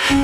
Good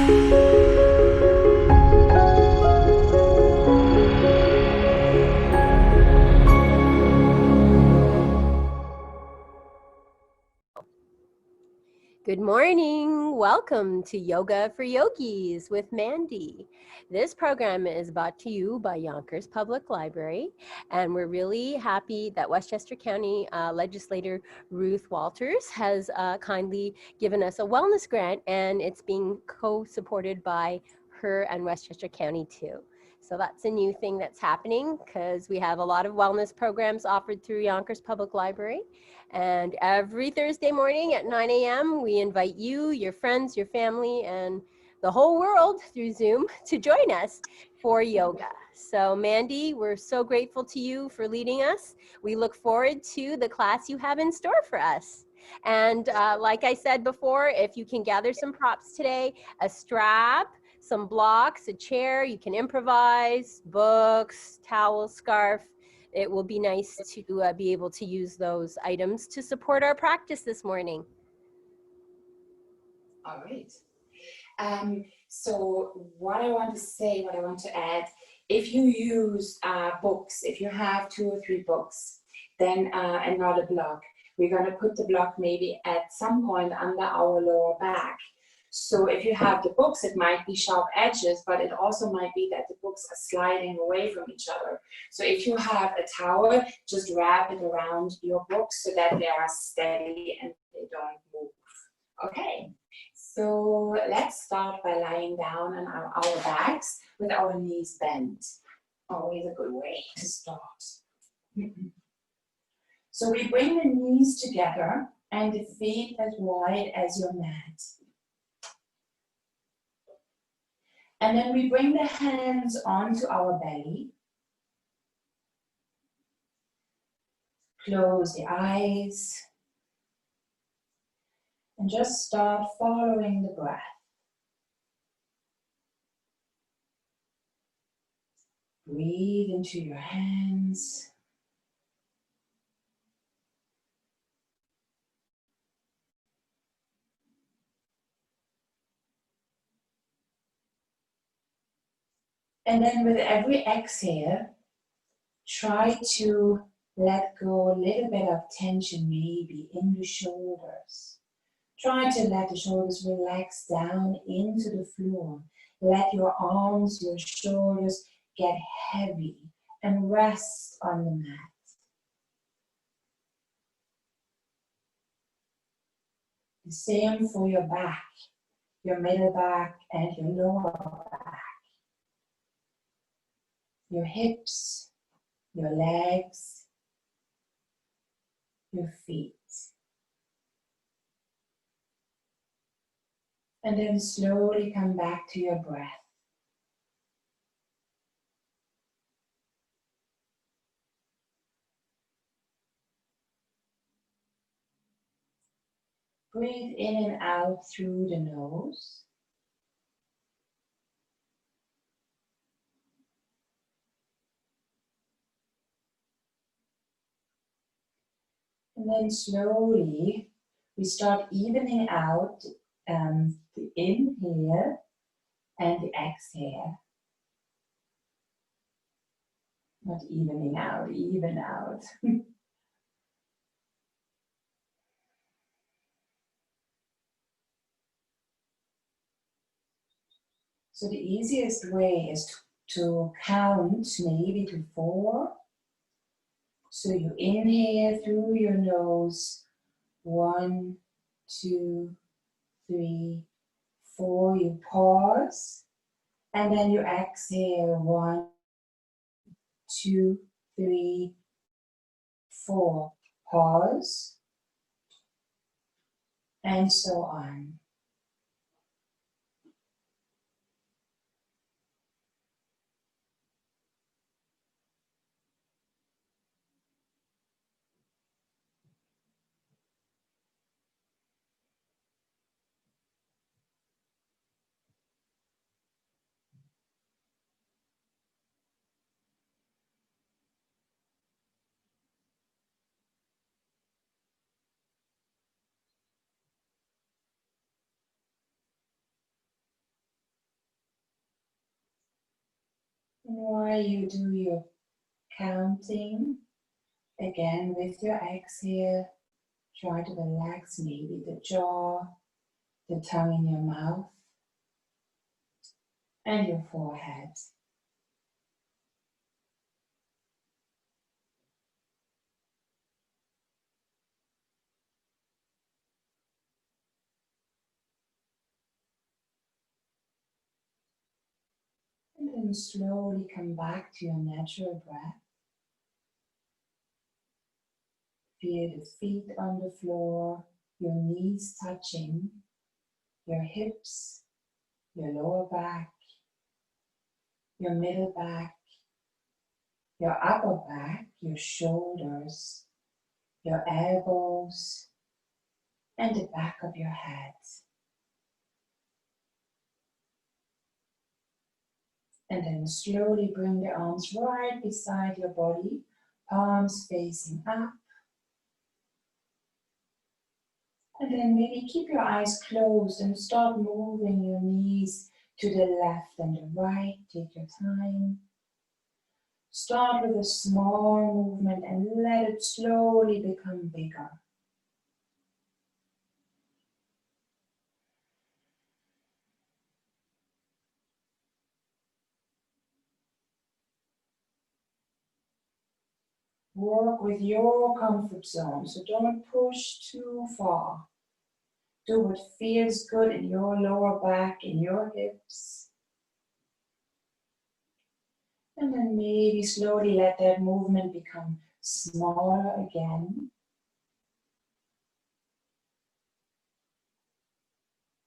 morning. Welcome to Yoga for Yogis with Mandy. This program is brought to you by Yonkers Public Library, and we're really happy that Westchester County Legislator Ruth Walters has kindly given us a wellness grant, and it's being co-supported by her and Westchester County too. So that's a new thing that's happening because we have a lot of wellness programs offered through Yonkers Public Library. And every Thursday morning at 9 a.m., we invite you, your friends, your family, and the whole world through Zoom to join us for yoga. So Mandy, we're so grateful to you for leading us. We look forward to the class you have in store for us. And like I said before, if you can gather some props today, a strap, some blocks, a chair, you can improvise, books, towel, scarf. It will be nice to be able to use those items to support our practice this morning. All right. So what I want to say, what I want to add, if you use books, if you have 2 or 3 books, then and not a block, we're going to put the block maybe at some point under our lower back. So if you have the books, it might be sharp edges, but it also might be that the books are sliding away from each other. So if you have a towel, just wrap it around your books so that they are steady and they don't move. Okay, so let's start by lying down on our backs with our knees bent. Always a good way to start. So we bring the knees together and the feet as wide as your mat. And then we bring the hands onto our belly. Close the eyes. And just start following the breath. Breathe into your hands. And then with every exhale, try to let go a little bit of tension maybe in the shoulders. Try to let the shoulders relax down into the floor. Let your arms, your shoulders get heavy and rest on the mat. The same for your back, your middle back and your lower back. Your hips, your legs, your feet. And then slowly come back to your breath. Breathe in and out through the nose. And then slowly we start evening out the inhale and the exhale. Not evening out, even out. So the easiest way is to count maybe to 4. So you inhale through your nose, 1, 2, 3, 4. You pause, and then you exhale, 1, 2, 3, 4. Pause, and so on. While you do your counting, again with your exhale, try to relax maybe the jaw, the tongue in your mouth, and your forehead. And then slowly come back to your natural breath. Feel the feet on the floor, your knees touching, your hips, your lower back, your middle back, your upper back, your shoulders, your elbows, and the back of your head. And then slowly bring the arms right beside your body, palms facing up. And then maybe keep your eyes closed and start moving your knees to the left and the right. Take your time. Start with a small movement and let it slowly become bigger. Work with your comfort zone, so don't push too far. Do what feels good in your lower back, in your hips. And then maybe slowly let that movement become smaller again.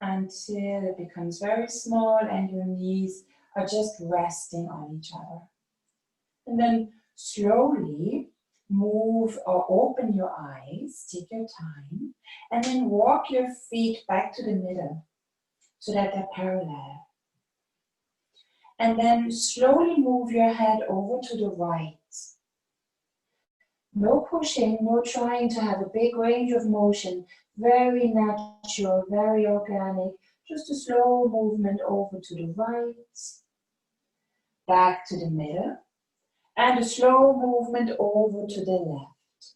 Until it becomes very small and your knees are just resting on each other. And then slowly move or open your eyes, take your time, and then walk your feet back to the middle so that they're parallel. And then slowly move your head over to the right. No pushing, no trying to have a big range of motion. Very natural, very organic. Just a slow movement over to the right, back to the middle, and a slow movement over to the left.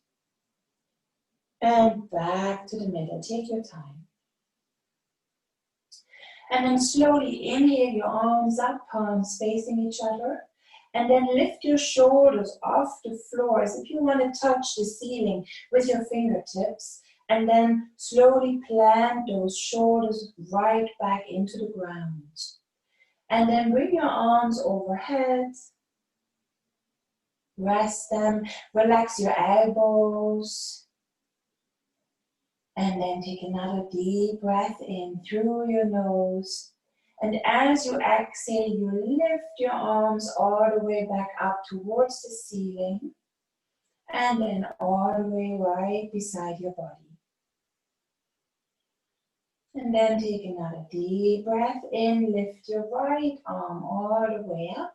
And back to the middle. Take your time. And then slowly inhale your arms up, palms facing each other. And then lift your shoulders off the floor as if you want to touch the ceiling with your fingertips. And then slowly plant those shoulders right back into the ground. And then bring your arms overhead. Rest them. Relax your elbows. And then take another deep breath in through your nose. And as you exhale, you lift your arms all the way back up towards the ceiling. And then all the way right beside your body. And then take another deep breath in. Lift your right arm all the way up.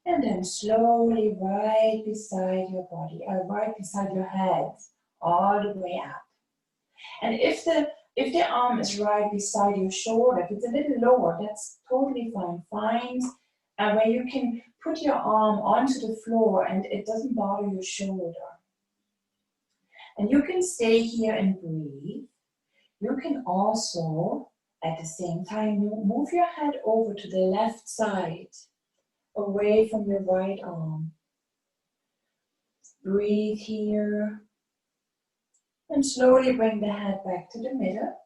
And then slowly right beside your body, right beside your head, all the way up. And if the arm is right beside your shoulder, if it's a little lower, that's totally fine. Find where you can put your arm onto the floor and it doesn't bother your shoulder. And you can stay here and breathe. You can also, at the same time, move your head over to the left side, away from your right arm. Breathe here. And slowly bring the head back to the middle.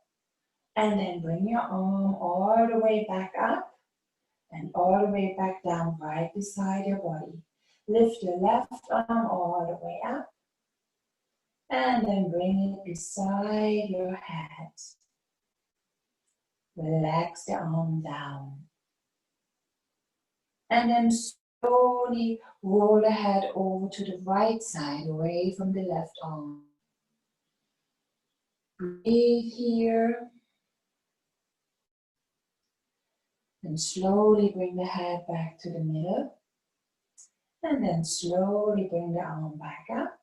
And then bring your arm all the way back up and all the way back down right beside your body. Lift your left arm all the way up and then bring it beside your head. Relax the arm down. And then slowly roll the head over to the right side, away from the left arm. Breathe here. And slowly bring the head back to the middle. And then slowly bring the arm back up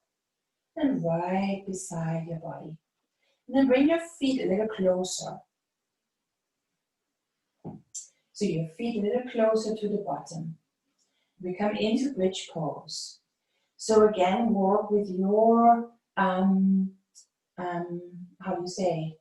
and right beside your body. And then bring your feet a little closer. So your feet a little closer to the bottom. We come into bridge pose. So again, work with your, how do you say,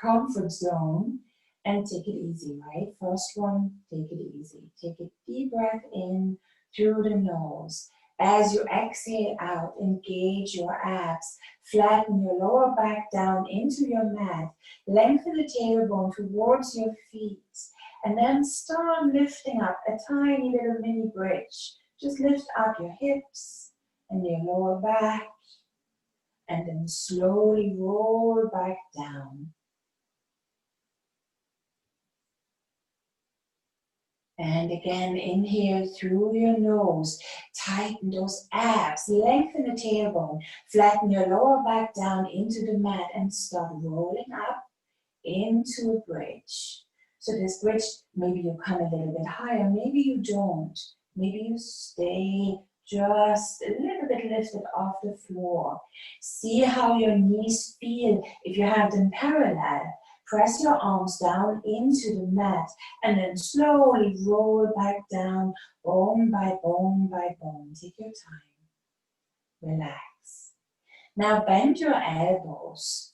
comfort zone, and take it easy, right? First one, take it easy. Take a deep breath in through the nose. As you exhale out, engage your abs. Flatten your lower back down into your mat. Lengthen the tailbone towards your feet. And then start lifting up a tiny little mini bridge. Just lift up your hips and your lower back. And then slowly roll back down. And again, inhale through your nose, tighten those abs, lengthen the tailbone, flatten your lower back down into the mat and start rolling up into a bridge. So this bridge, maybe you come a little bit higher, maybe you don't. Maybe you stay just a little bit lifted off the floor. See how your knees feel if you have them parallel. Press your arms down into the mat and then slowly roll back down, bone by bone by bone. Take your time. Relax. Now bend your elbows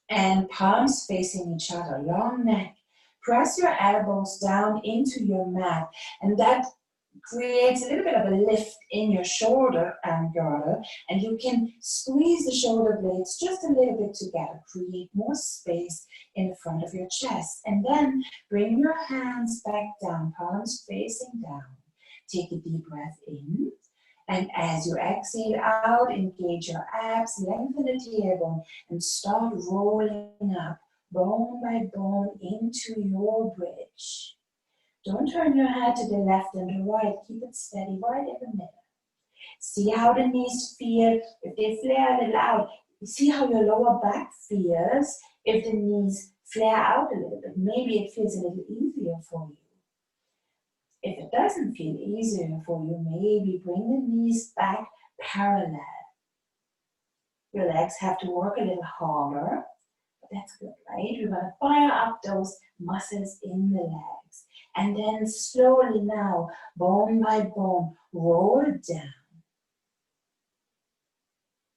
and palms facing each other, long neck. Press your elbows down into your mat, and that creates a little bit of a lift in your shoulder girdle, and you can squeeze the shoulder blades just a little bit together, create more space in the front of your chest, and then bring your hands back down, palms facing down. Take a deep breath in, and as you exhale out, engage your abs, lengthen the tailbone, and start rolling up, bone by bone, into your bridge. Don't turn your head to the left and the right. Keep it steady right in the middle. See how the knees feel. If they flare a little out, see how your lower back feels. If the knees flare out a little bit, maybe it feels a little easier for you. If it doesn't feel easier for you, maybe bring the knees back parallel. Your legs have to work a little harder, but that's good, right? We're going to fire up those muscles in the legs. And then slowly now, bone by bone, roll down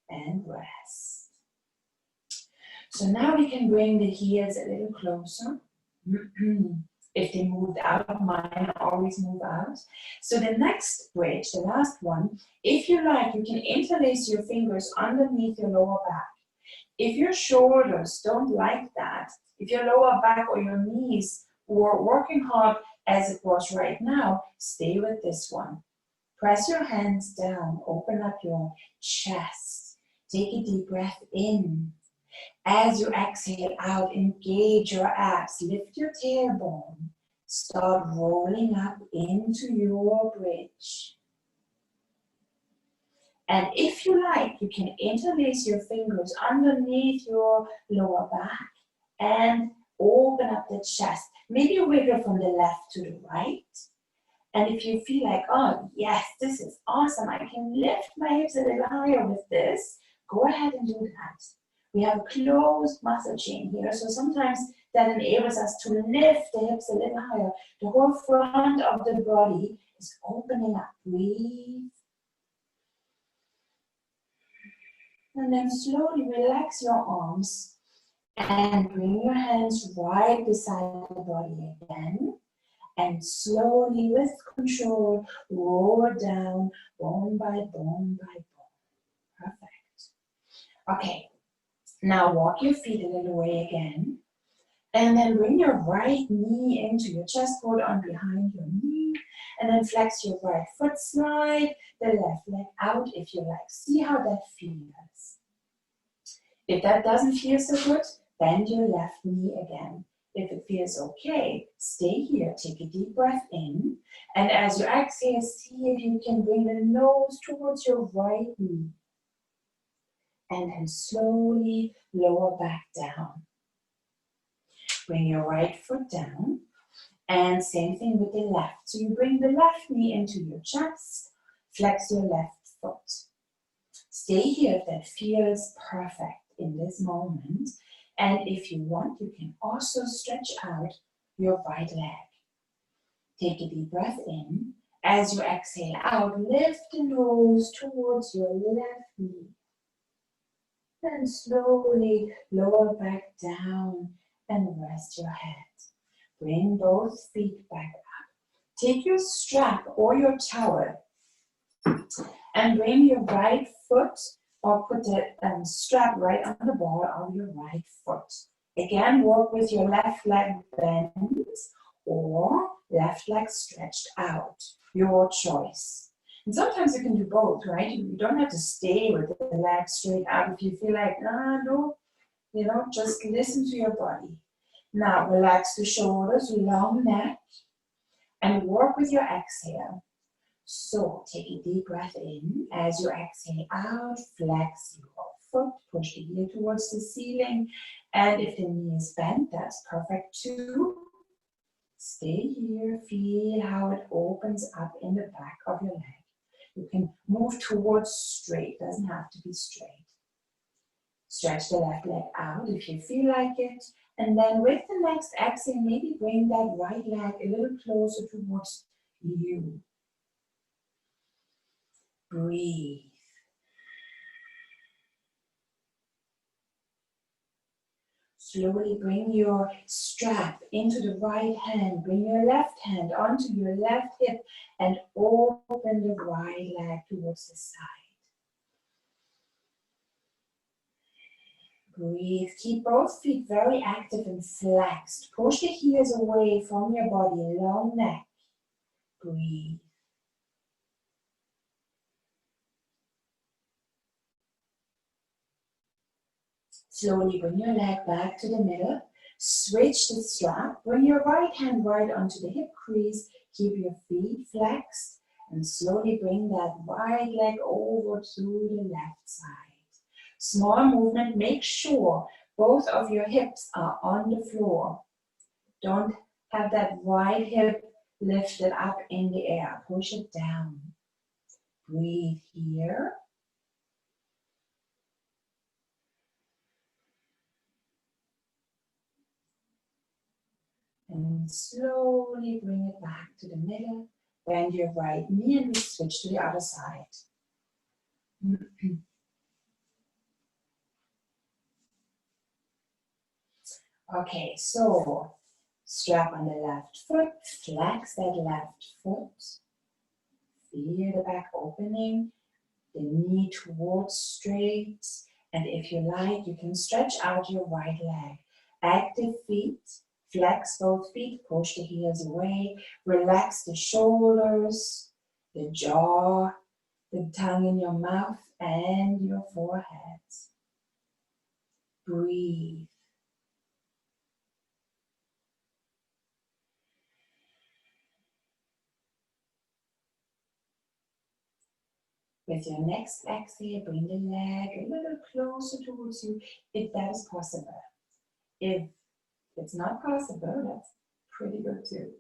and rest. So now we can bring the heels a little closer. If they moved out, mine always move out. So the next bridge, the last one, if you like, you can interlace your fingers underneath your lower back. If your shoulders don't like that, if your lower back or your knees were working hard as it was right now, stay with this one. Press your hands down, open up your chest. Take a deep breath in. As you exhale out, engage your abs, lift your tailbone. Start rolling up into your bridge. And if you like, you can interlace your fingers underneath your lower back and open up the chest. Maybe wiggle from the left to the right. And if you feel like, oh yes, this is awesome, I can lift my hips a little higher with this, go ahead and do that. We have a closed muscle chain here, so sometimes that enables us to lift the hips a little higher. The whole front of the body is opening up. Breathe. And then slowly relax your arms and bring your hands right beside the body again. And slowly, with control, roll down, bone by bone by bone. Perfect. Okay, now walk your feet a little way again. And then bring your right knee into your chest, hold on behind your knee. And then flex your right foot, slide the left leg out if you like. See how that feels. If that doesn't feel so good, bend your left knee again. If it feels okay, stay here, take a deep breath in, and as you exhale, see if you can bring the nose towards your right knee. And then slowly lower back down. Bring your right foot down, and same thing with the left. So you bring the left knee into your chest, flex your left foot. Stay here if that feels perfect in this moment. And if you want, you can also stretch out your right leg. Take a deep breath in. As you exhale out, lift the nose towards your left knee. And slowly lower back down and rest your head. Bring both feet back up. Take your strap or your towel and bring your right foot or put the strap right on the ball of your right foot. Again, work with your left leg bent or left leg stretched out. Your choice. And sometimes you can do both, right? You don't have to stay with the leg straight out if you feel like, no, just listen to your body. Now, relax the shoulders, long neck, and work with your exhale. So, take a deep breath in. As you exhale out, flex your foot, push the heel towards the ceiling. And if the knee is bent, that's perfect too. Stay here, feel how it opens up in the back of your leg. You can move towards straight, doesn't have to be straight. Stretch the left leg out if you feel like it. And then with the next exhale, maybe bring that right leg a little closer towards you. Breathe. Slowly bring your strap into the right hand. Bring your left hand onto your left hip and open the right leg towards the side. Breathe. Keep both feet very active and flexed. Push the heels away from your body. Long neck. Breathe. Slowly bring your leg back to the middle. Switch the strap. Bring your right hand right onto the hip crease. Keep your feet flexed. And slowly bring that right leg over to the left side. Small movement. Make sure both of your hips are on the floor. Don't have that right hip lifted up in the air. Push it down. Breathe here. And slowly bring it back to the middle. Bend your right knee and we switch to the other side. Okay, so strap on the left foot, flex that left foot. Feel the back opening, the knee towards straight. And if you like, you can stretch out your right leg. Active feet. Flex both feet, push the heels away, relax the shoulders, the jaw, the tongue in your mouth and your forehead. Breathe. With your next exhale, bring the leg a little closer towards you if that is possible. If it's not possible, that's pretty good too.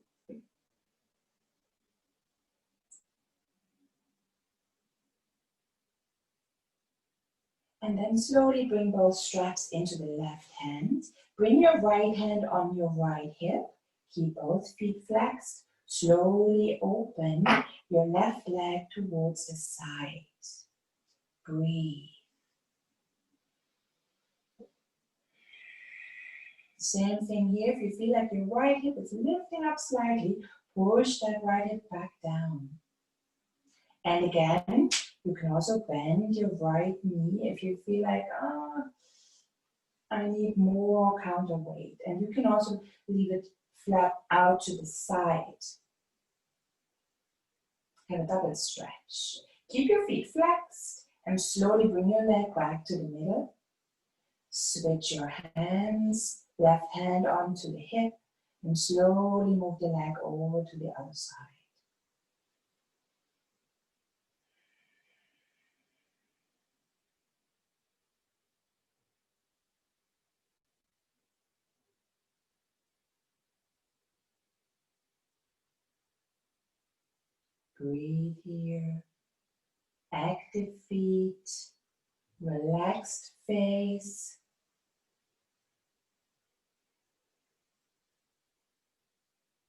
And then slowly bring both straps into the left hand. Bring your right hand on your right hip. Keep both feet flexed. Slowly open your left leg towards the side. Breathe. Same thing here. If you feel like your right hip is lifting up slightly, push that right hip back down. And again, you can also bend your right knee if you feel like, I need more counterweight. And you can also leave it flat out to the side. Have a double stretch. Keep your feet flexed and slowly bring your leg back to the middle. Switch your hands, left hand onto the hip and slowly move the leg over to the other side. Breathe here. Active feet, relaxed face.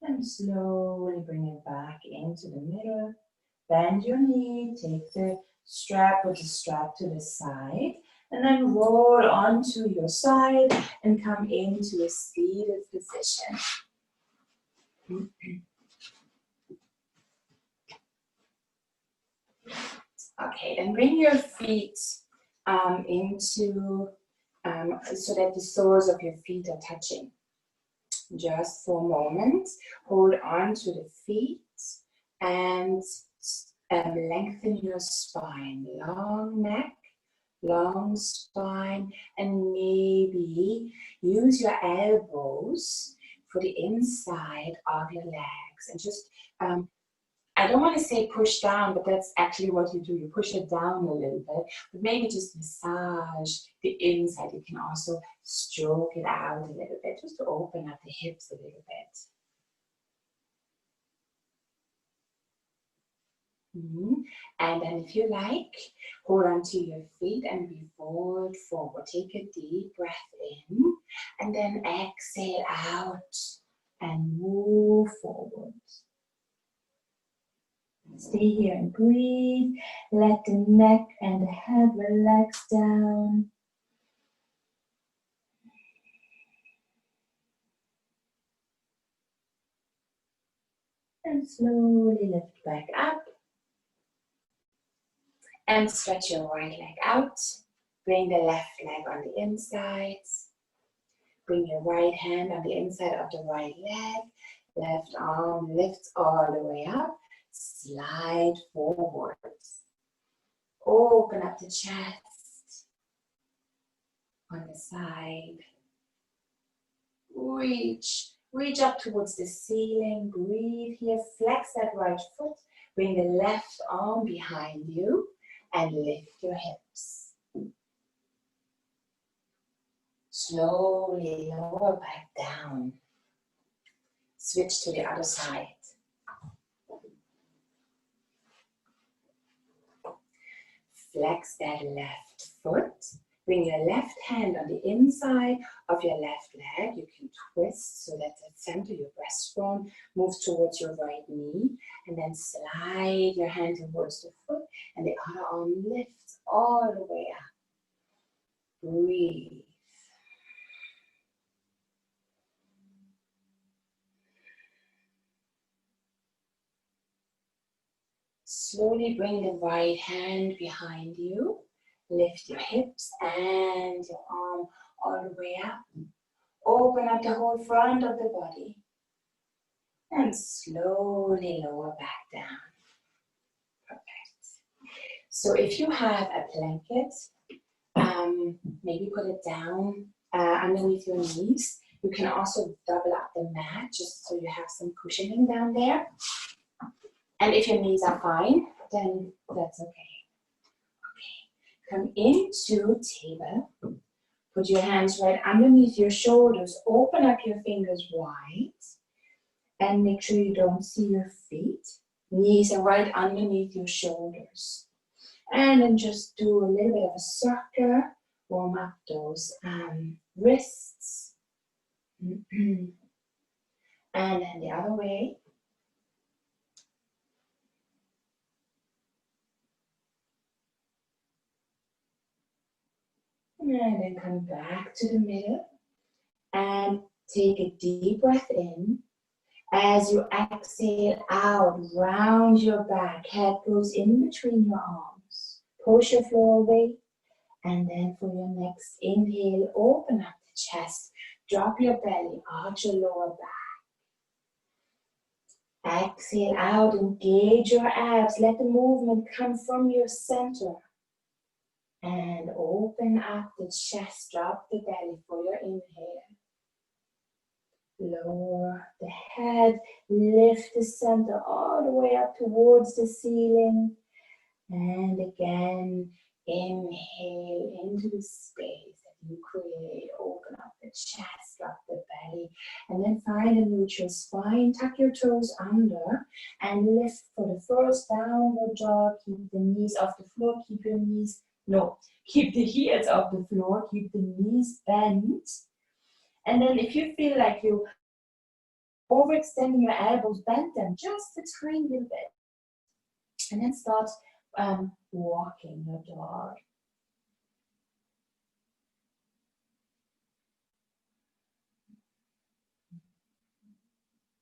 And slowly bring it back into the middle. Bend your knee, take the strap, put the strap to the side, and then roll onto your side and come into a seated position. Okay, then bring your feet into, so that the soles of your feet are touching. Just for a moment, hold on to the feet and lengthen your spine. Long neck, long spine, and maybe use your elbows for the inside of your legs. And just, I don't want to say push down, but that's actually what you do. You push it down a little bit, but maybe just massage the inside. You can also stroke it out a little bit, just to open up the hips a little bit. And then if you like, hold on to your feet and be forward, forward. Take a deep breath in and then exhale out and move forward. Stay here and breathe. Let the neck and the head relax down. And slowly lift back up. And stretch your right leg out. Bring the left leg on the inside. Bring your right hand on the inside of the right leg. Left arm lifts all the way up. Slide forwards. Open up the chest. On the side. Reach up towards the ceiling. Breathe here. Flex that right foot. Bring the left arm behind you and lift your hips. Slowly lower back down. Switch to the other side. Flex that left foot. Bring your left hand on the inside of your left leg. You can twist so that the center, your breastbone, moves towards your right knee. And then slide your hand towards the foot. And the other arm lifts all the way up. Breathe. Slowly bring the right hand behind you. Lift your hips and your arm all the way up. Open up the whole front of the body. And slowly lower back down. Perfect. So if you have a blanket, maybe put it down underneath your knees. You can also double up the mat just so you have some cushioning down there. And if your knees are fine, then that's okay. Come into table. Put your hands right underneath your shoulders. Open up your fingers wide. And make sure you don't see your feet. Knees are right underneath your shoulders. And then just do a little bit of a circle. Warm up those wrists. And then the other way. And then come back to the middle and take a deep breath in. As you exhale out, round your back, head goes in between your arms. Push your floor away. And then for your next inhale, open up the chest. Drop your belly, arch your lower back. Exhale out, engage your abs. Let the movement come from your center. And open up the chest, drop the belly for your inhale. Lower the head, lift the center all the way up towards the ceiling. And again, inhale into the space that you create. Open up the chest, drop the belly. And then find a neutral spine. Tuck your toes under and lift for the first downward dog. Keep the knees off the floor. Keep your knees keep the heels off the floor, keep the knees bent. And then if you feel like you Overextending your elbows, bend them just a tiny little bit. And then start walking your dog.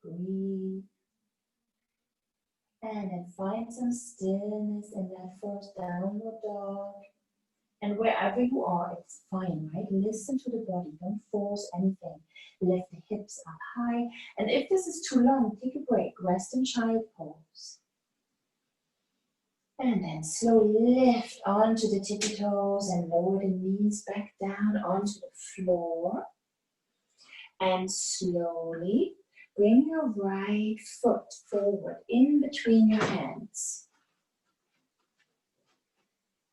Breathe. And then find some stillness in that first downward dog. And wherever you are, it's fine, right? Listen to the body, don't force anything. Lift the hips up high. And if this is too long, take a break. Rest in child pose. And then slowly lift onto the tippy toes and lower the knees back down onto the floor. And slowly bring your right foot forward in between your hands.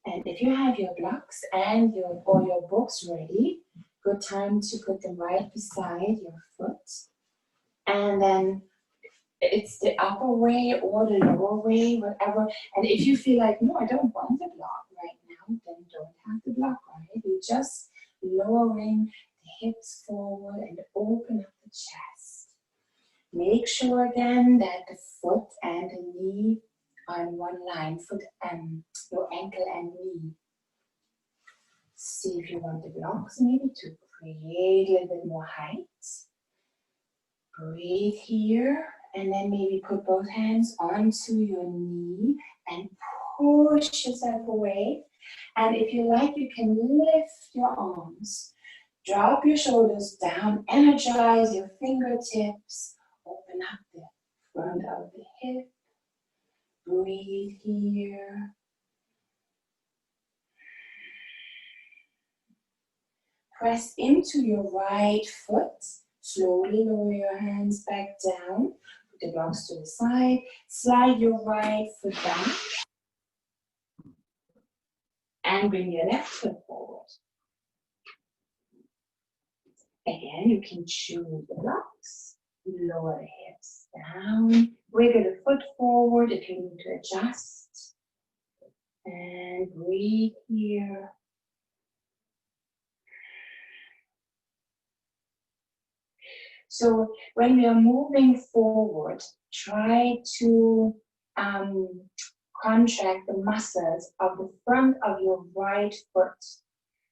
And if you have your blocks and your books ready, good time to put them right beside your foot. And then it's the upper way or the lower way, whatever. And if you feel like, no, I don't want the block right now, then don't have the block, right? You're just lowering the hips forward and open up the chest. Make sure again that the foot and the knee are in one line, your ankle and knee. See if you want the blocks maybe to create a little bit more height. Breathe here, and then maybe put both hands onto your knee and push yourself away. And if you like, you can lift your arms, drop your shoulders down, energize your fingertips, open up the front of the hip. Breathe here. Press into your right foot. Slowly lower your hands back down. Put the blocks to the side. Slide your right foot back. And bring your left foot forward. Again, you can choose the blocks. Lower the hips down. Wiggle the foot forward if you need to adjust. And breathe here. So when we are moving forward, try to contract the muscles of the front of your right foot.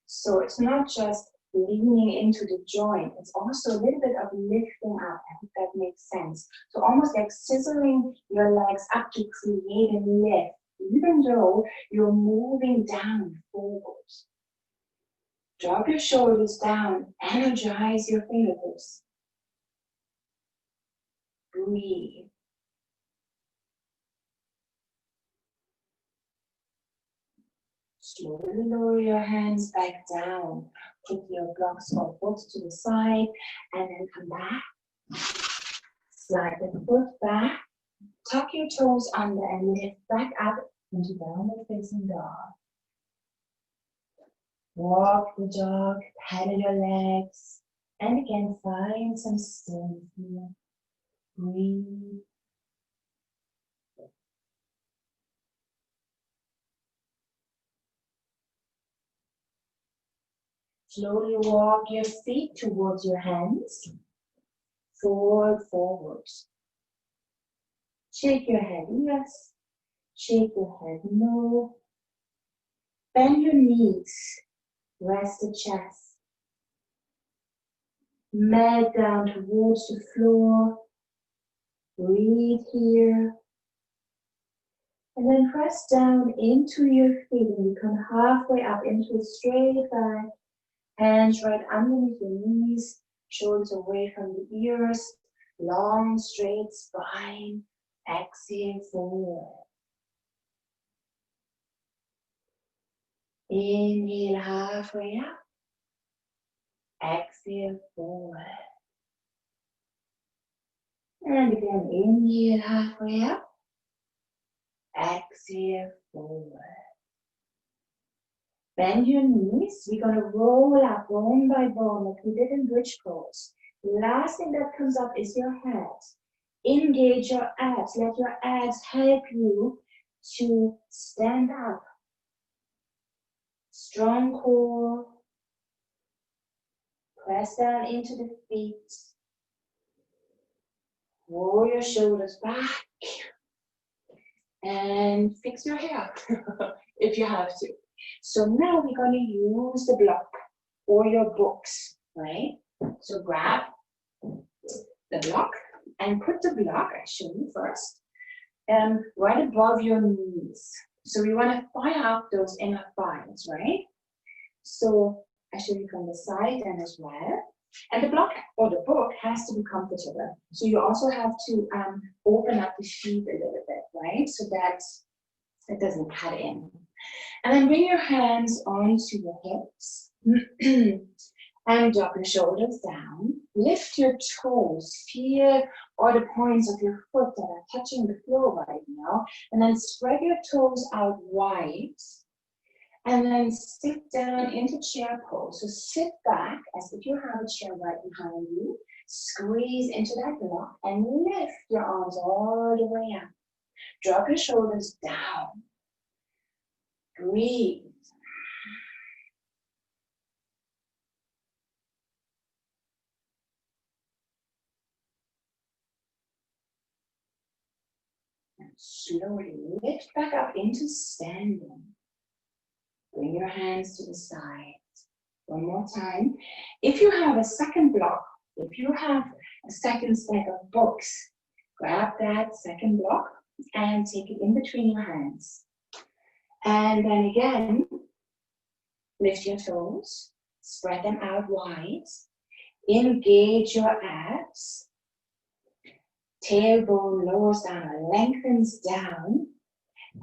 So it's not just leaning into the joint, it's also a little bit of lifting up. I hope that makes sense. So almost like scissoring your legs up to create a lift, even though you're moving down forward. Drop your shoulders down, energize your fingertips. Breathe. Slowly lower your hands back down. Put your blocks or books to the side and then come back. Slide the foot back. Tuck your toes under and lift back up into downward facing dog. Walk the dog, pedal your legs, and again find some stillness here. Breathe. Slowly walk your feet towards your hands. Forward, forward. Shake your head yes. Shake your head no. Bend your knees. Rest the chest. Melt down towards the floor. Breathe here. And then press down into your feet and you come halfway up into a straight back. Hands right underneath your knees. Shoulders away from the ears. Long, straight spine. Exhale forward. Inhale halfway up. Exhale forward. And again, inhale halfway up. Exhale forward. Bend your knees. We're going to roll up bone by bone like we did in bridge pose. Last thing that comes up is your head. Engage your abs. Let your abs help you to stand up. Strong core. Press down into the feet. Roll your shoulders back and fix your hair if you have to. So now we're going to use the block or your books, right? So grab the block and put the block, I show you first, right above your knees. So we want to fire out those inner thighs, right? So I show you from the side and as well. And the block or the book has to be comfortable. So you also have to open up the feet a little bit, right? So that it doesn't cut in. And then bring your hands onto your hips and drop your shoulders down. Lift your toes. Feel all the points of your foot that are touching the floor right now. And then spread your toes out wide. And then sit down into chair pose. So sit back as if you have a chair right behind you. Squeeze into that block and lift your arms all the way up. Drop your shoulders down. Breathe. And slowly lift back up into standing. Bring your hands to the side. One more time. If you have a second block, if you have a second stack of books, grab that second block and take it in between your hands. And then again, lift your toes, spread them out wide, engage your abs, tailbone lowers down or lengthens down,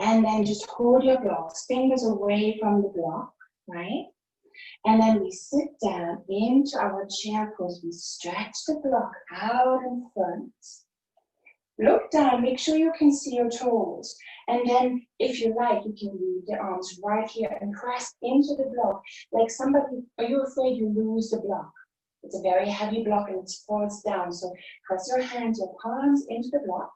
and then just hold your blocks, fingers away from the block, right? And then we sit down into our chair pose. We stretch the block out in front. Look down, make sure you can see your toes. And then if you like, you can leave the arms right here and press into the block. Like somebody, are you afraid you lose the block? It's a very heavy block and it falls down. So press your hands, your palms into the block.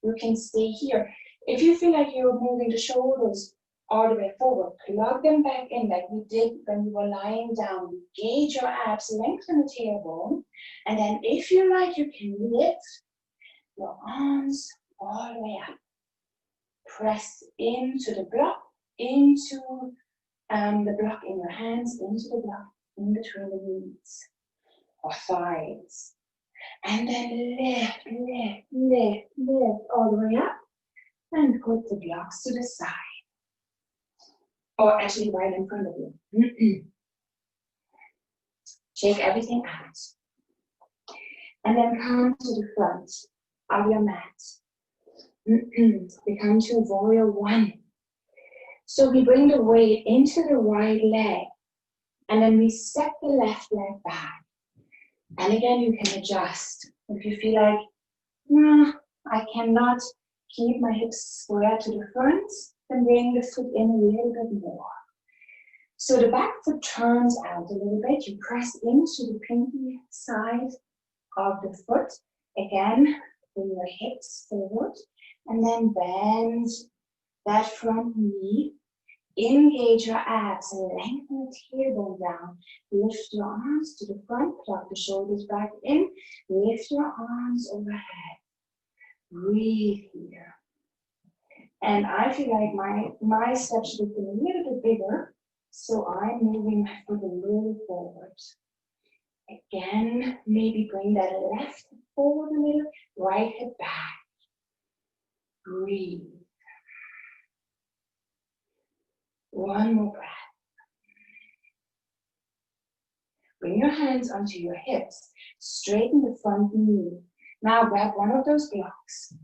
You can stay here. If you feel like you're moving the shoulders all the way forward, plug them back in like we did when you were lying down. Engage your abs, lengthen the tailbone. And then if you like, you can lift your arms all the way up. Press into the block, into the block in your hands, into the block in between the knees or thighs. And then lift, lift, lift, lift all the way up. And put the blocks to the side. Or actually right in front of you. Shake everything out. And then come to the front of your mat. We come to warrior one. So we bring the weight into the right leg. And then we step the left leg back. And again, you can adjust. If you feel like, no, I cannot keep my hips square to the front, then bring the foot in a little bit more. So the back foot turns out a little bit. You press into the pinky side of the foot. Again, bring your hips forward. And then bend that front knee. Engage your abs and lengthen the tailbone down. Lift your arms to the front. Plug the shoulders back in. Lift your arms overhead. Breathe here. And I feel like my steps should have been a little bit bigger, so I'm moving my foot a little forward. Again, maybe bring that left hip forward a little, right hip back. Breathe. One more breath. Bring your hands onto your hips, straighten the front knee. Now grab one of those blocks.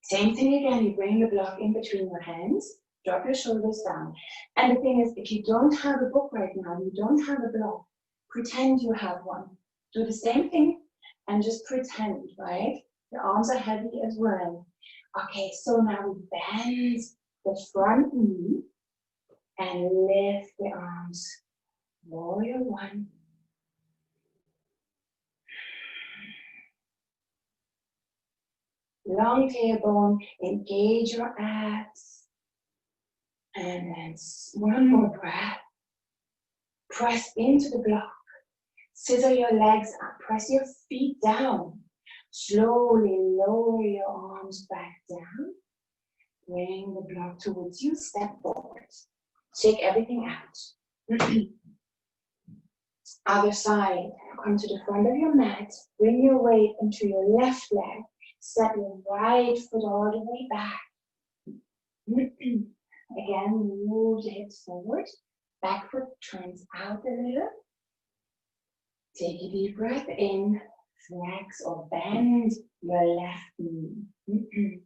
Same thing again, you bring the block in between your hands, drop your shoulders down. And the thing is, if you don't have a book right now, you don't have a block, pretend you have one. Do the same thing and just pretend, right? The arms are heavy as well. Okay, so now we bend the front knee and lift the arms. Warrior one. Long tailbone, engage your abs. And then one more breath. Press into the block. Scissor your legs up. Press your feet down. Slowly lower your arms back down. Bring the block towards you, step forward. Shake everything out. Other side, come to the front of your mat. Bring your weight into your left leg. Step your right foot all the way back. Again, move the hips forward. Back foot turns out a little. Take a deep breath in. Flex or bend your left knee.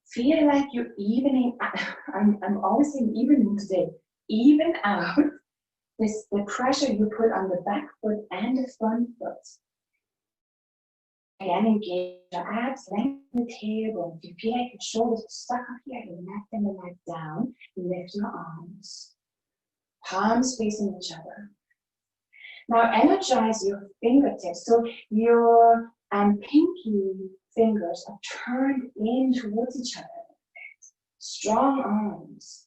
Feel like you're evening out. I'm always saying evening today. Even out the pressure you put on the back foot and the front foot. Again, engage your abs, lengthen the tailbone. If you feel like your shoulders are stuck up here, you let them back down. Lift your arms. Palms facing each other. Now energize your fingertips. So your pinky fingers are turned in towards each other. Strong arms.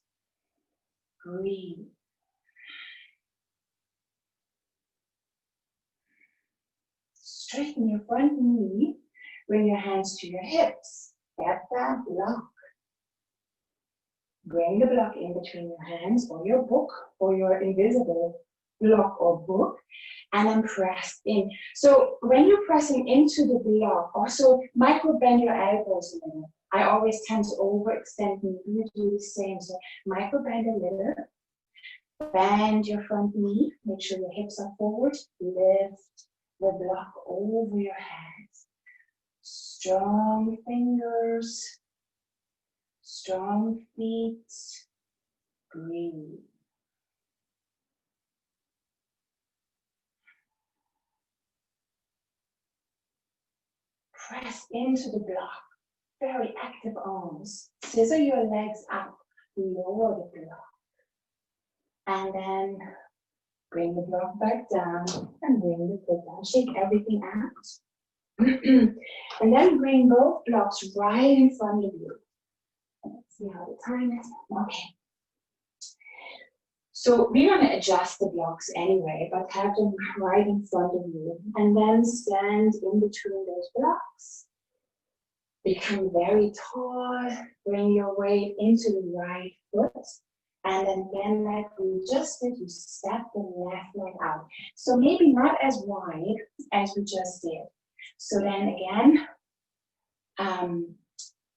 Breathe. Straighten your front knee. Bring your hands to your hips. Get that block. Bring the block in between your hands or your book or your invisible block or book, and then press in. So when you're pressing into the block, also micro bend your elbows a little. I always tend to overextend me. You do the same. So micro bend a little. Bend your front knee. Make sure your hips are forward. Lift the block over your head. Strong fingers. Strong feet. Breathe. Press into the block. Very active arms. Scissor your legs up. Lower the block. And then bring the block back down and bring the foot down. Shake everything out. And then bring both blocks right in front of you. Let's see how the time is. Okay. So we're going to adjust the blocks anyway, but have them right in front of you. And then stand in between those blocks. Become very tall. Bring your weight into the right foot. And then again, like we just did, you step the left leg out. So maybe not as wide as we just did. So then again,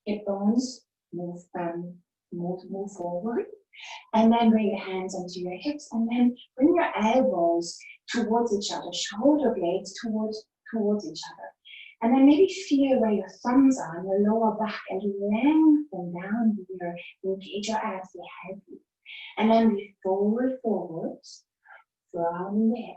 hip bones move forward. And then bring your hands onto your hips. And then bring your elbows towards each other. Shoulder blades towards each other. And then maybe feel where your thumbs are on your lower back and lengthen down here. Engage your abs, they help you. And then we forwards from the hip.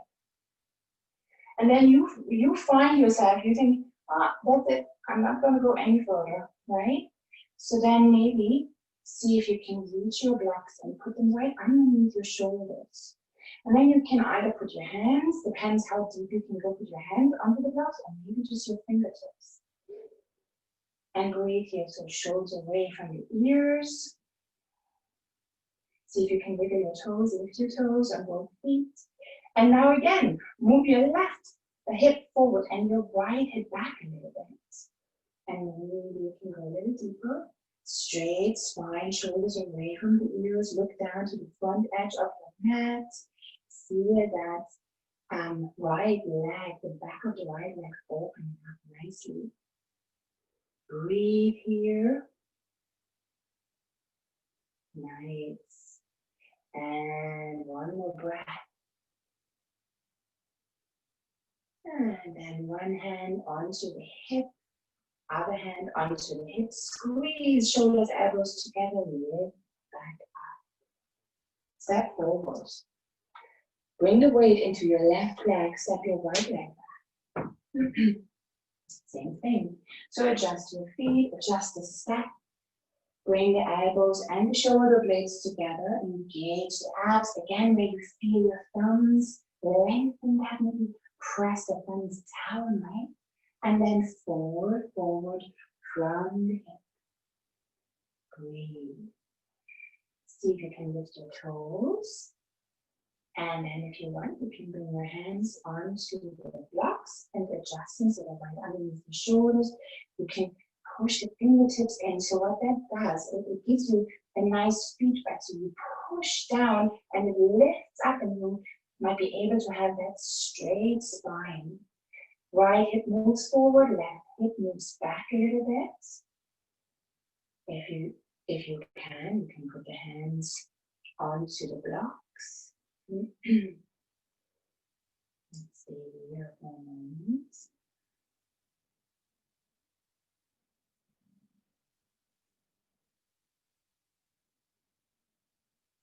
And then you find yourself, you think, that's it, I'm not going to go any further, right? So then maybe see if you can reach your blocks and put them right underneath your shoulders. And then you can either put your hands, depends how deep you can go, put your hands under the blocks, or maybe just your fingertips. And breathe here, so shoulders away from your ears. See if you can wiggle your toes, lift your toes on both feet. And now again, move your left hip forward and your right hip back a little bit. And maybe you can go a little deeper. Straight spine, shoulders away from the ears. Look down to the front edge of the mat. Feel that right leg, the back of the right leg opening up nicely. Breathe here. Nice. And one more breath. And then one hand onto the hip, other hand onto the hip. Squeeze shoulders, elbows together, lift back up. Step forward. Bring the weight into your left leg, step your right leg back. Same thing. So adjust your feet, adjust the step. Bring the elbows and the shoulder blades together. Engage the abs. Again, where you feel your thumbs. Lengthen that maybe. Press the thumbs down, right? And then forward from the hip. Breathe. See if you can lift your toes. And then if you want, you can bring your hands onto the blocks and adjust them so they're right underneath the shoulders. You can push the fingertips in. So what that does, it gives you a nice feedback. So you push down and it lifts up and you might be able to have that straight spine. Right hip moves forward, left hip moves back a little bit. If you can put the hands onto the blocks. Let's see here for a moment.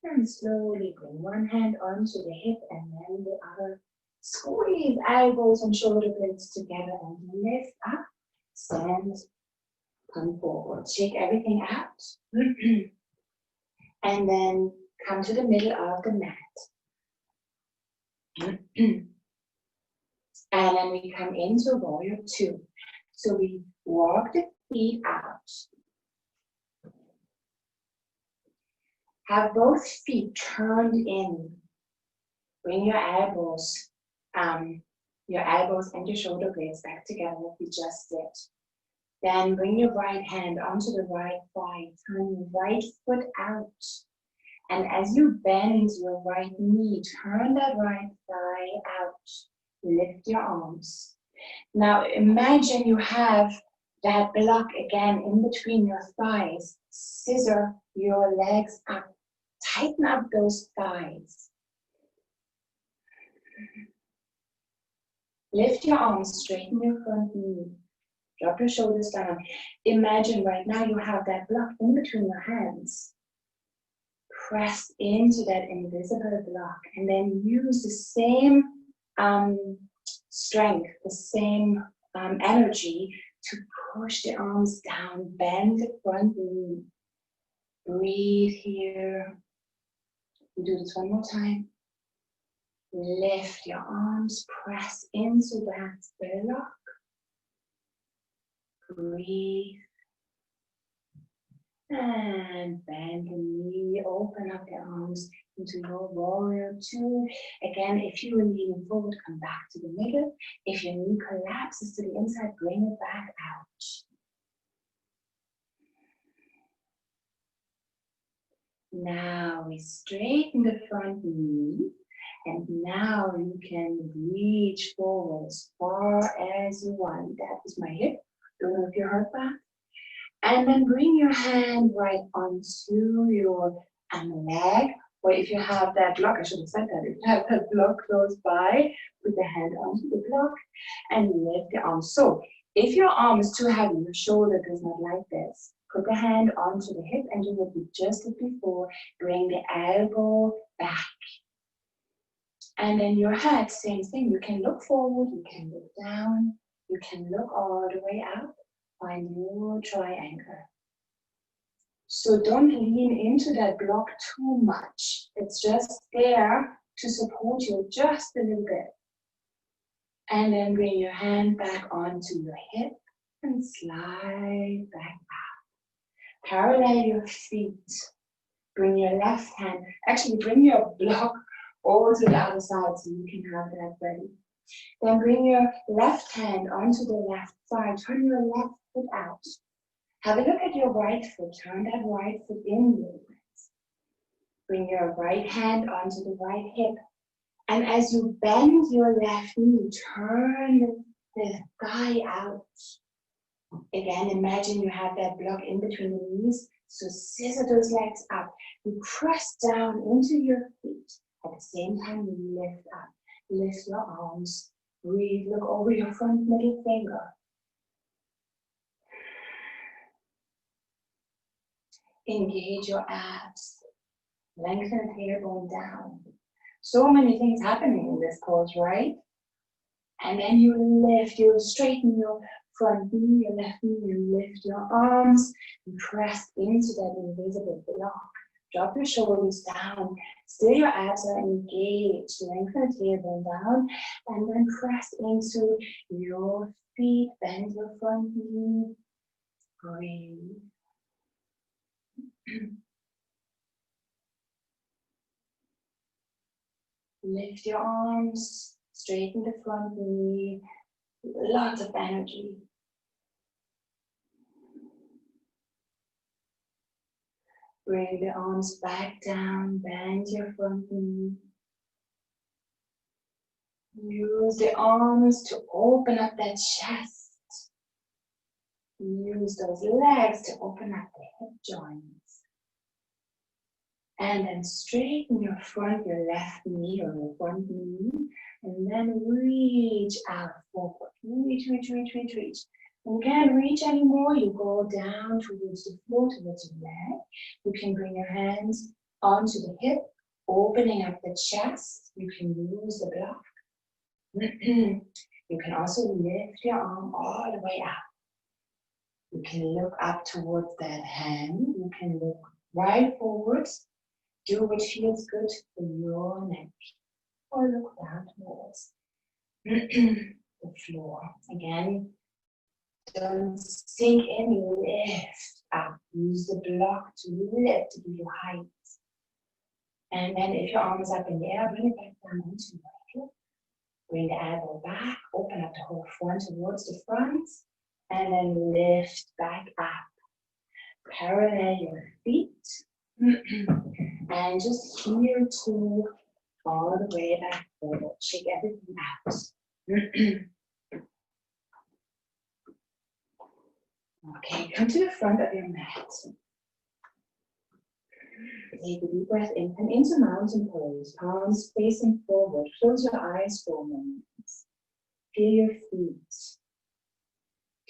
And slowly bring one hand onto the hip and then the other. Squeeze elbows and shoulder blades together and lift up. Stand, come forward. Shake everything out. And then come to the middle of the mat. And then we come into warrior two. So we walk the feet out. Have both feet turned in. Bring your elbows and your shoulder blades back together like we just did. Then bring your right hand onto the right thigh. Turn your right foot out. And as you bend your right knee, turn that right thigh out. Lift your arms. Now imagine you have that block again in between your thighs. Scissor your legs up. Tighten up those thighs. Lift your arms, straighten your front knee. Drop your shoulders down. Imagine right now you have that block in between your hands. Press into that invisible block and then use the same strength, the same energy to push the arms down, bend the front knee. Breathe here. We do this one more time. Lift your arms, press into that block. Breathe. And bend the knee, open up the arms into your warrior two. Again, if you are leaning forward, come back to the middle. If your knee collapses to the inside, bring it back out. Now we straighten the front knee. And now you can reach forward as far as you want. That is my hip. Don't know if you heard that. And then bring your hand right onto your leg. Or if you have that block, I should have said that. If you have that block close by, put the hand onto the block and lift the arm. So if your arm is too heavy, your shoulder does not like this, put the hand onto the hip and do what we just did before. Bring the elbow back. And then your head, same thing. You can look forward, you can look down, you can look all the way up. Find your triangle. So don't lean into that block too much. It's just there to support you just a little bit. And then bring your hand back onto your hip and slide back up. Parallel your feet. Bring your left hand, actually bring your block over to the other side so you can have that ready. Then bring your left hand onto the left side. Turn your left foot out. Have a look at your right foot. Turn that right foot in a little bit. Bring your right hand onto the right hip. And as you bend your left knee, turn the thigh out. Again, imagine you have that block in between the knees. So scissor those legs up. You press down into your feet. At the same time, you lift up. Lift your arms. Breathe. Look over your front middle finger. Engage your abs. Lengthen the tailbone down. So many things happening in this pose, right? And then you lift, you straighten your front knee, your left knee, you lift your arms, and press into that invisible block. Drop your shoulders down, still your abs are engaged, lengthen the tailbone down, and then press into your feet, bend your front knee, breathe. Lift your arms, straighten the front knee, lots of energy. Bring the arms back down, bend your front knee. Use the arms to open up that chest. Use those legs to open up the hip joints. And then straighten your left knee or your front knee. And then reach out forward. Reach, reach, reach, reach, reach. When you can't reach anymore, you go down towards the floor, towards your leg. You can bring your hands onto the hip, opening up the chest. You can use the block. You can also lift your arm all the way up. You can look up towards that hand. You can look right forwards. Do what feels good for your neck. Or look down towards the floor. Again, don't sink in, lift up. Use the block to lift, to give you height. And then if your arm is up in the air, bring it back down onto your hip. Bring the elbow back, open up the whole front towards the front, and then lift back up. Parallel your feet. And just heel to all the way back forward. Shake everything out. Okay, come to the front of your mat. Take a deep breath in. Come into mountain pose, palms facing forward. Close your eyes for a moment. Feel your feet.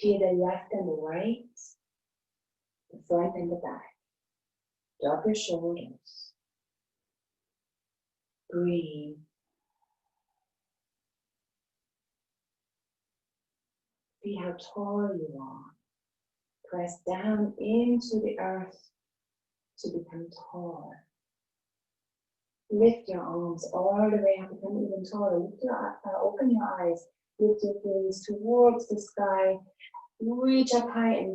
Feel the left and the right, the front and the back. Drop your shoulders. Breathe. See how tall you are. Press down into the earth to become tall. Lift your arms all the way up, become even taller. Open your eyes. Lift your gaze towards the sky. Reach up high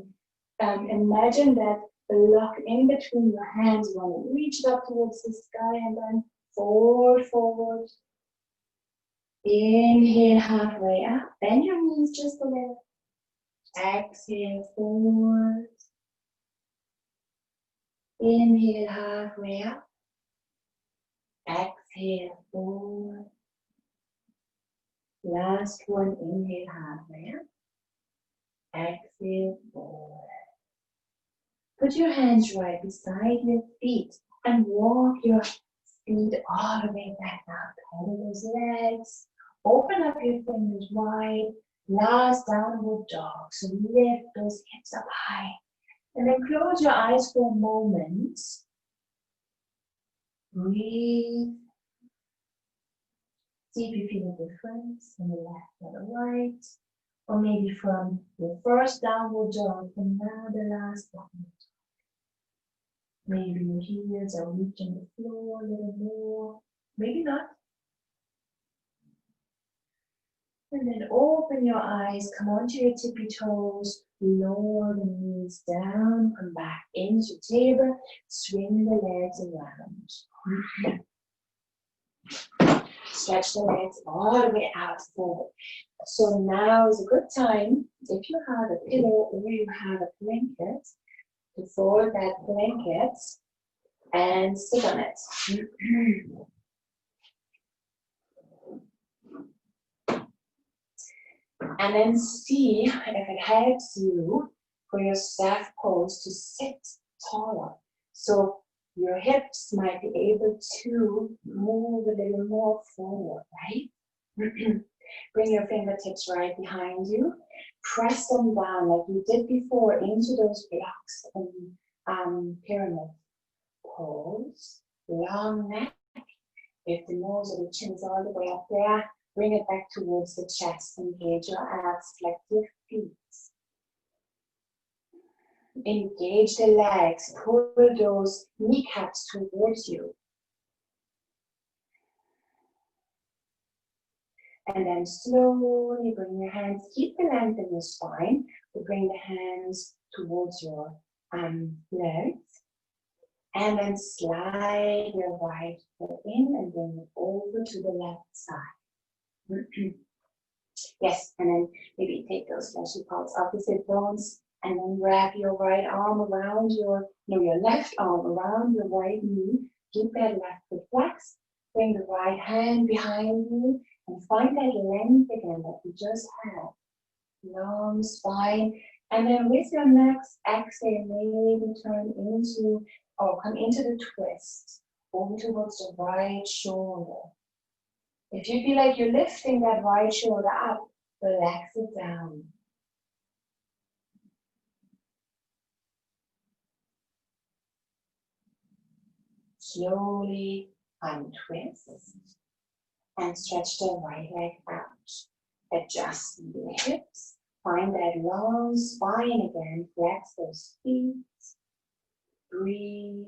and imagine that block in between your hands. You want to reach it up towards the sky and then forward, forward. Inhale halfway up. Bend your knees just a little. Exhale forward. Inhale halfway up. Exhale forward. Last one, inhale halfway up. Exhale forward. Put your hands right beside your feet and walk your feet all the way back up. Pedal those legs. Open up your fingers wide. Last downward dog. So lift those hips up high. And then close your eyes for a moment. Breathe. See if you feel a difference in the left or the right. Or maybe from the first downward dog and now the last downward dog. Maybe your heels are reaching the floor a little more. Maybe not. And then open your eyes, come onto your tippy toes, lower the knees down, come back into table, swing the legs around. Stretch the legs all the way out forward. So now is a good time, if you have a pillow or you have a blanket, to fold that blanket and sit on it. And then see if it helps you for your staff pose to sit taller. So your hips might be able to move a little more forward, right? Bring your fingertips right behind you. Press them down like you did before into those blocks and pyramid pose. Long neck. If the nose or the chin is all the way up there, bring it back towards the chest. Engage your abs, flex your feet. Engage the legs, pull those kneecaps towards you. And then slowly bring your hands, keep the length in your spine, but bring the hands towards your legs. And then slide your right foot in and bring it over to the left side. Yes, and then maybe take those fleshy parts, opposite bones, and then wrap your right arm around your left arm around your right knee. Keep that left foot flexed. Bring the right hand behind you and find that length again that you just had. Long spine. And then with your next exhale, maybe turn into or come into the twist over towards the right shoulder. If you feel like you're lifting that right shoulder up, relax it down. Slowly untwist and stretch the right leg out. Adjust the hips. Find that long spine again. Flex those feet. Breathe.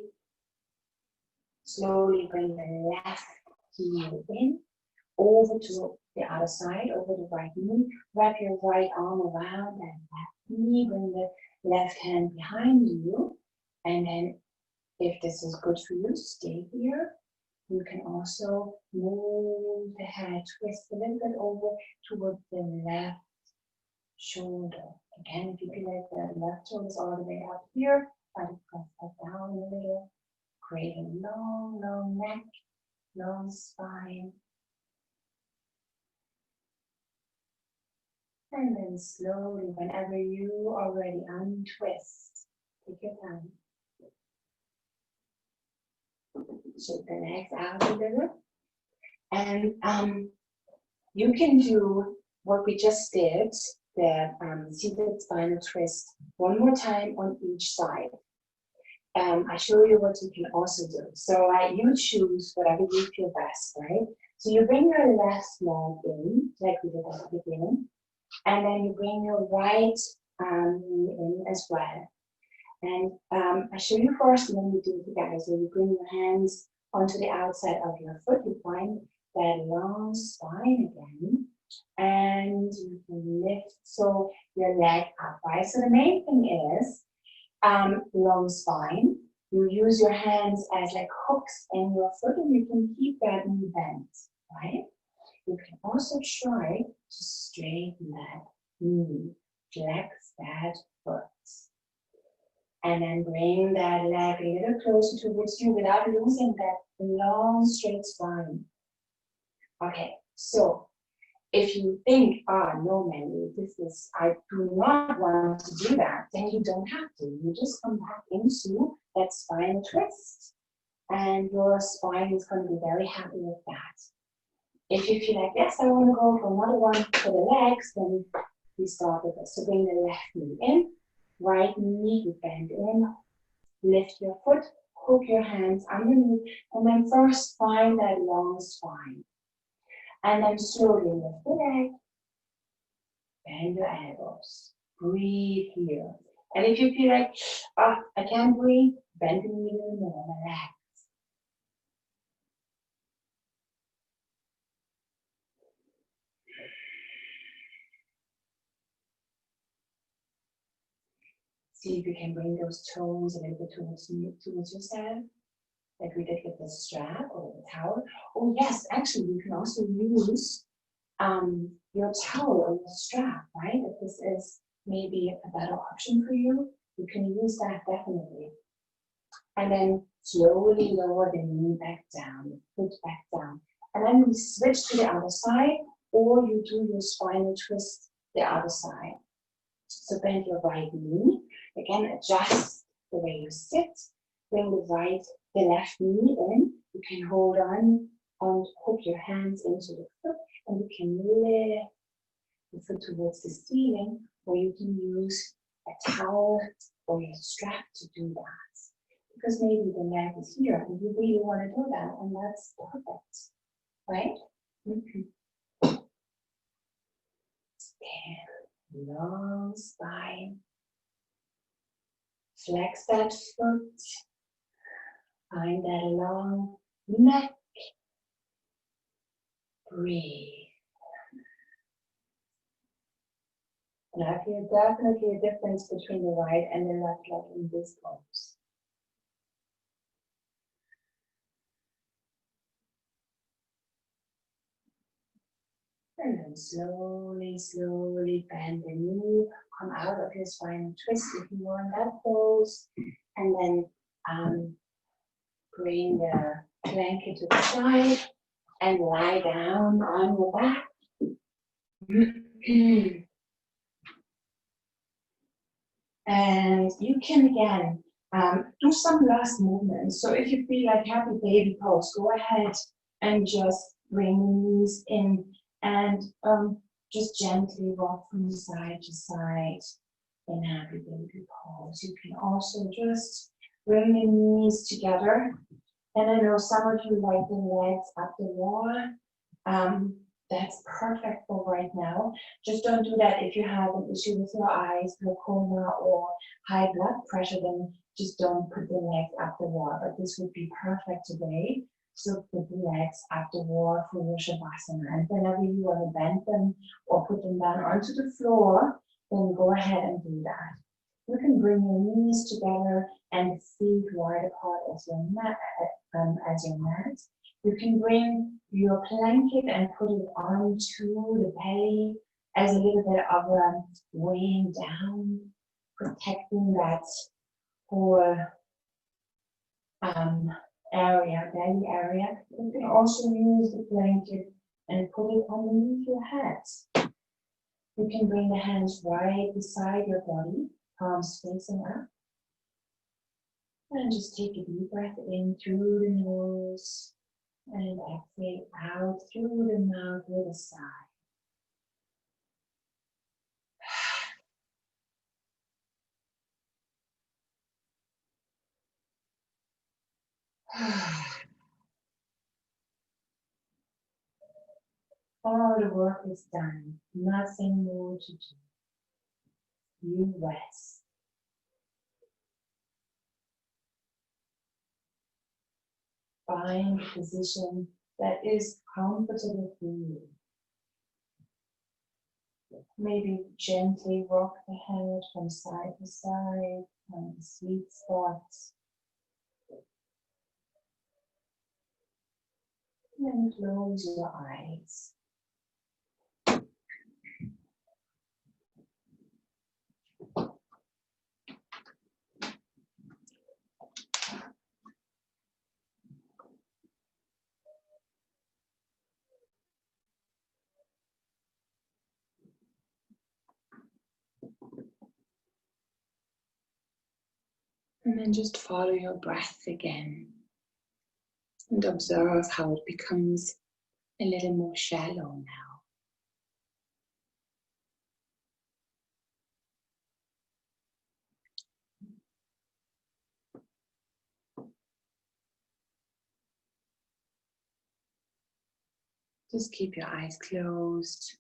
Slowly bring the left heel in. Over to the other side, over the right knee. Wrap your right arm around that left knee. Bring the left hand behind you. And then, if this is good for you, stay here. You can also move the head, twist a little bit over towards the left shoulder. Again, if you feel like the left shoulder is all the way up here, try to press that down a little. Create a long, long neck, long spine. And then slowly, whenever you are ready, untwist. Take your time. Shake the legs out a little. And you can do what we just did, the seated spinal twist, one more time on each side. I show you what you can also do. So you choose whatever you feel best, right? So you bring your left leg in, like we did at the beginning, and then you bring your right knee in as well. And I show you first, and then you do it together. So you bring your hands onto the outside of your foot. You find that long spine again, and you can lift so your leg up, right? So the main thing is long spine. You use your hands as like hooks in your foot, and you can keep that knee bent, right? You can also try to straighten that knee, flex that foot. And then bring that leg a little closer towards you without losing that long straight spine. Okay, so if you think, no, Mandy, I do not want to do that, then you don't have to. You just come back into that spine twist. And your spine is going to be very happy with that. If you feel like, yes, I want to go for another one for the legs, then we start with this. So bring the left knee in, right knee, you bend in, lift your foot, hook your hands underneath, and then first find that long spine. And then slowly lift the leg, bend your elbows, breathe here. And if you feel like, I can't breathe, bend the knee a little more, relax. See if you can bring those toes a little bit towards yourself, like we did with the strap or the towel. Oh yes, actually you can also use your towel or your strap, right? If this is maybe a better option for you, you can use that definitely. And then slowly lower the knee back down, foot back down. And then we switch to the other side, or you do your spinal twist the other side. So bend your right knee. Again, adjust the way you sit. Bring the left knee in. You can hold on and hook your hands into the foot, and you can lift the foot towards the ceiling, or you can use a towel or a strap to do that. Because maybe the leg is here, and you really want to do that, and that's perfect, right? Stand, long spine. Flex that foot, find that long neck, breathe. And I feel definitely a difference between the right and the left leg in this pose. then slowly, slowly bend the knee, come out of your spinal twist if you want that pose, and then bring the blanket to the side and lie down on your back. And you can again do some last movements. So if you feel like happy baby pose, go ahead and just bring the knees in and just gently rock from side to side in happy baby pose. You can also just bring the knees together. And I know some of you like the legs up the wall. That's perfect for right now. Just don't do that if you have an issue with your eyes, glaucoma, or high blood pressure, then just don't put the legs up the wall. But this would be perfect today. So put the legs up the wall for your Shavasana. And whenever you want to bend them or put them down onto the floor, then go ahead and do that. You can bring your knees together and feet wide apart as your mat. You can bring your blanket and put it onto the belly as a little bit of a weighing down, protecting that whole area, belly area. You can also use the blanket and put it underneath your head. You can bring the hands right beside your body, palms facing up. And just take a deep breath in through the nose and exhale out through the mouth with a sigh. All the work is done, nothing more to do. You rest. Find a position that is comfortable for you. Maybe gently rock the head from side to side on the sweet spots. And then close your eyes. And then just follow your breath again and observe how it becomes a little more shallow now. Just keep your eyes closed,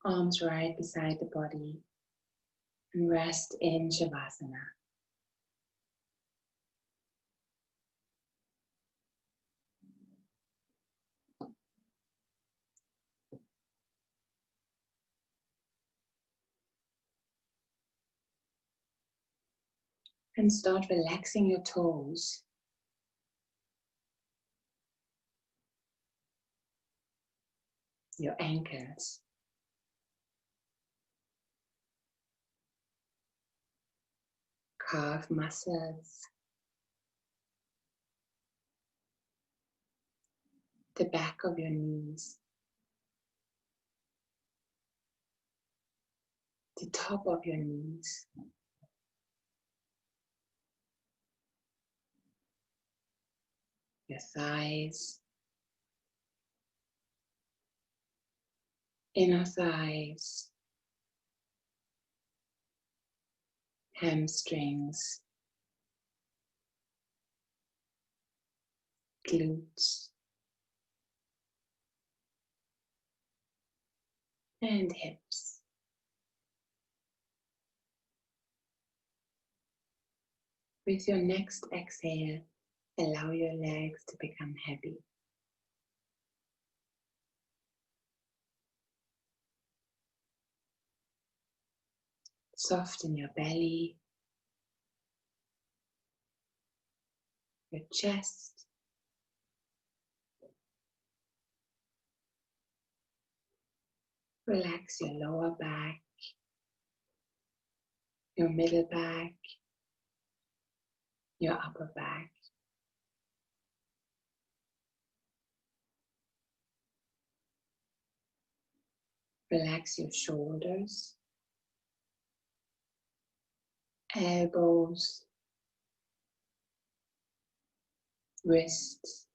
arms right beside the body, and rest in Shavasana. And start relaxing your toes. Your ankles. Calf muscles. The back of your knees. The top of your knees. Your thighs. Inner thighs. Hamstrings. Glutes. And hips. With your next exhale, allow your legs to become heavy. Soften your belly, your chest, Relax your lower back, your middle back, your upper back. Relax your shoulders, elbows, wrists,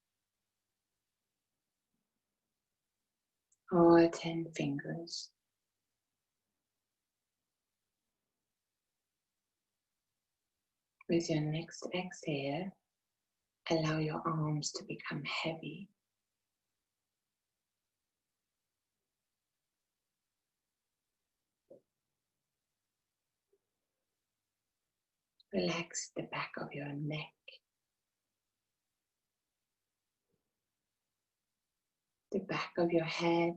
all 10 fingers. With your next exhale, allow your arms to become heavy. Relax the back of your neck, the back of your head,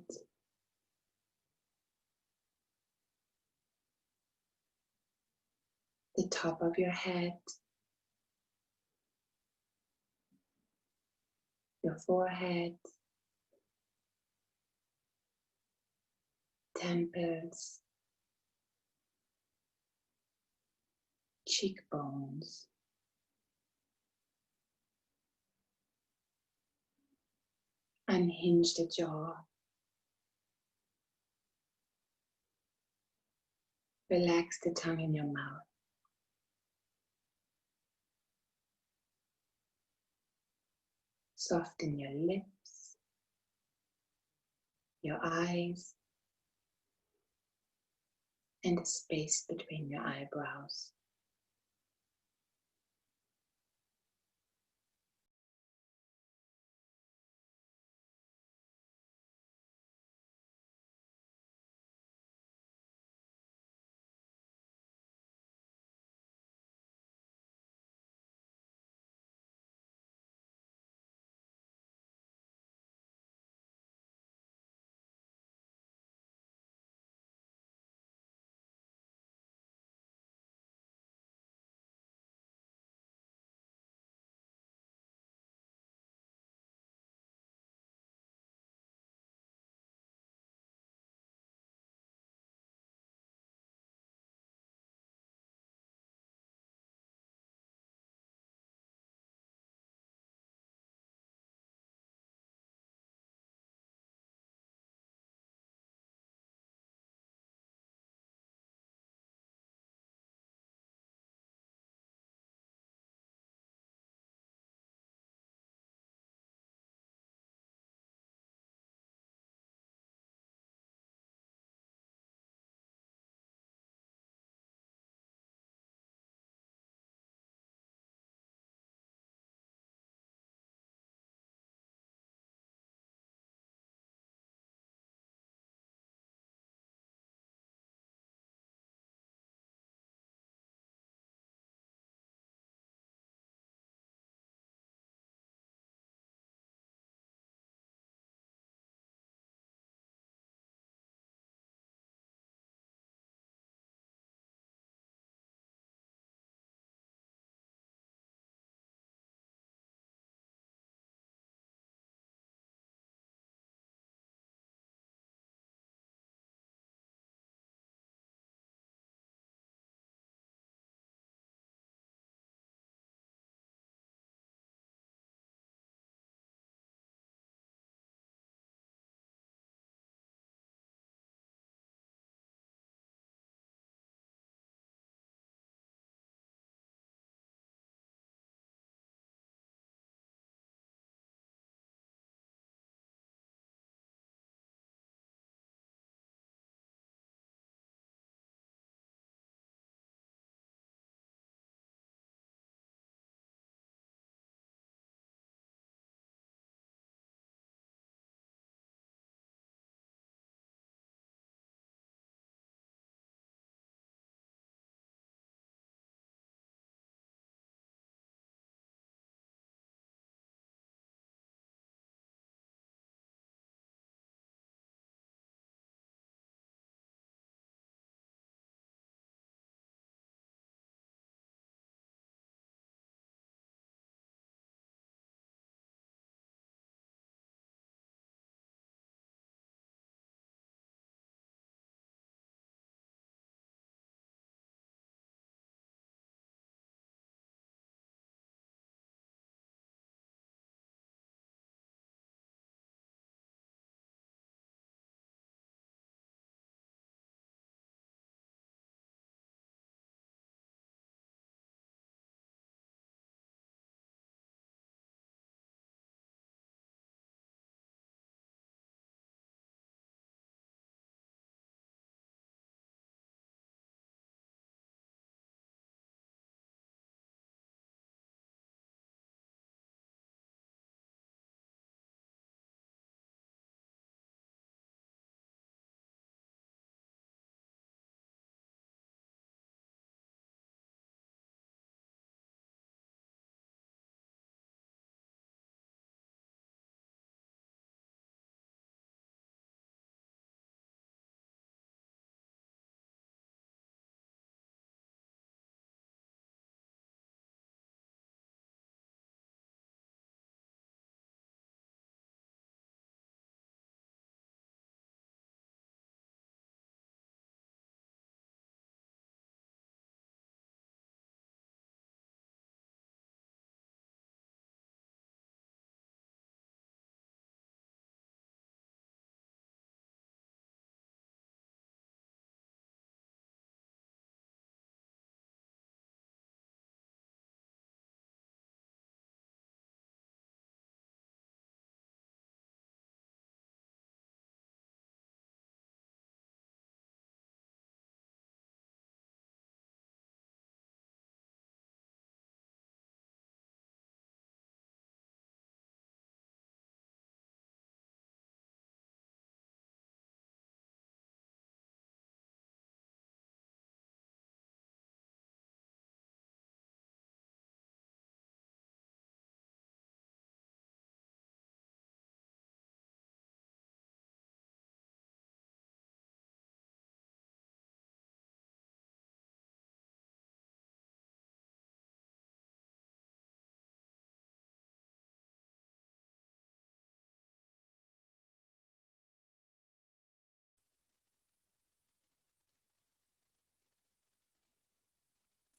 the top of your head, your forehead, temples, cheekbones. Unhinge the jaw. Relax the tongue in your mouth. Soften your lips, your eyes, and the space between your eyebrows.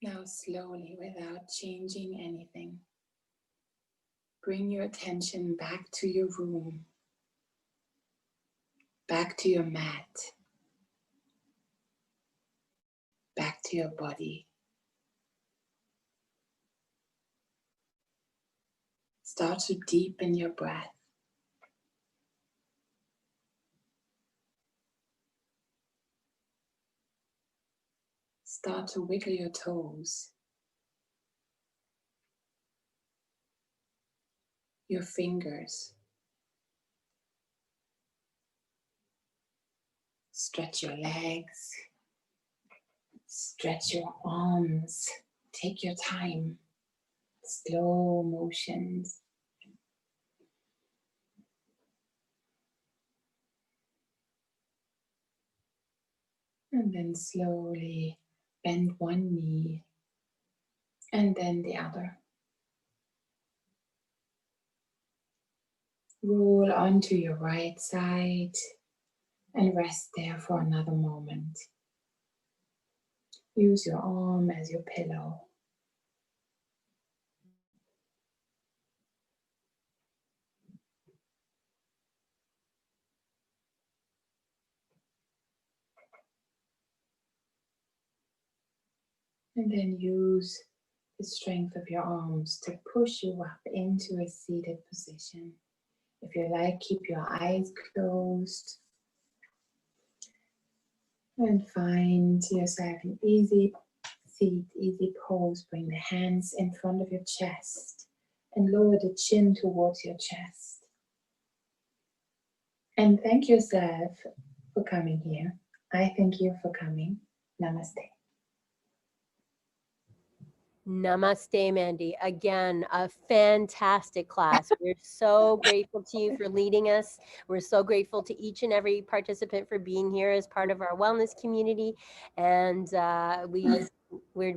Now slowly, without changing anything, bring your attention back to your room, back to your mat, back to your body. Start to deepen your breath. Start to wiggle your toes, your fingers. Stretch your legs, stretch your arms. Take your time, slow motions. And then slowly bend one knee and then the other. Roll onto your right side and rest there for another moment. Use your arm as your pillow. And then use the strength of your arms to push you up into a seated position. If you like, keep your eyes closed and find yourself an easy seat, easy pose. Bring the hands in front of your chest and lower the chin towards your chest. And thank yourself for coming here. I thank you for coming. Namaste. Namaste, Mandy. Again, a fantastic class. We're so grateful to you for leading us. We're so grateful to each and every participant for being here as part of our wellness community. And we're